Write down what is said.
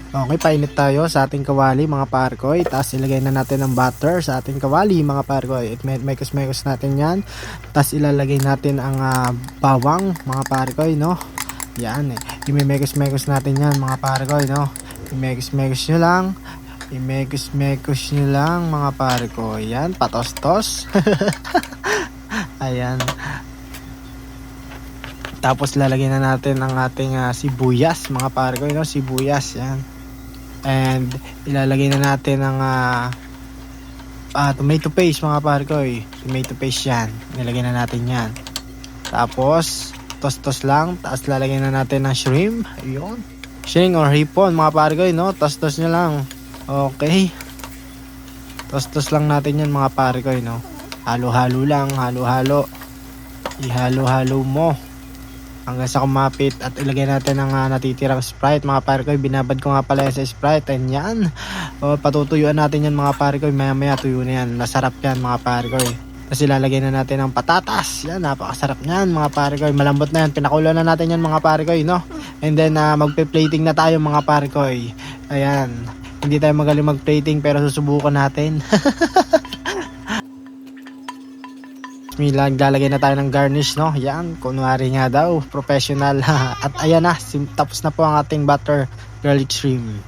Okay, painit tayo sa ating kawali mga parkoy. Tapos ilagay na natin ang butter sa ating kawali mga parkoy. At mekos-mekos natin yan. Tapos ilalagay natin ang bawang mga parkoy, no? Yan eh. Imemekos-mekos natin yan mga parkoy, no? Imekos-mekos nyo lang. Imekos-mekos nyo lang mga parkoy. Yan, patos-tos. Ayan. Tapos lalagyan na natin ang ating sibuyas mga parkoy, no? Sibuyas, yan. And ilalagay na natin ang tomato paste mga parkoy. Tomato paste yan. Nilagay na natin yan. Tapos tos-tos lang. Tapos lalagyan na natin ng shrimp. Ayun. Shrimp or hipon mga parkoy, no? Tos-tos nyo lang. Okay. Tos-tos lang natin yan mga parkoy, no? Halo-halo lang. Halo-halo. Ihalo-halo mo hanggang sa kumapit at ilagay natin ang natitirang Sprite mga parkoy. Binabad ko nga pala sa Sprite. And yan, patutuyuan natin yan mga parkoy. Maya maya tuyo na yan. Masarap yan mga parkoy. Tapos ilalagay na natin ang patatas. Yan, napakasarap yan mga parkoy. Malambot na yan. Pinakulo na natin yan mga parkoy, no? And then magpe-plating na tayo mga parkoy. Ayan, hindi tayo magaling mag-plating pero susubukan natin. Lalagay na tayo ng garnish, no? Yan, kunwari nga daw, professional. At ayan na, tapos na po ang ating butter garlic shrimp.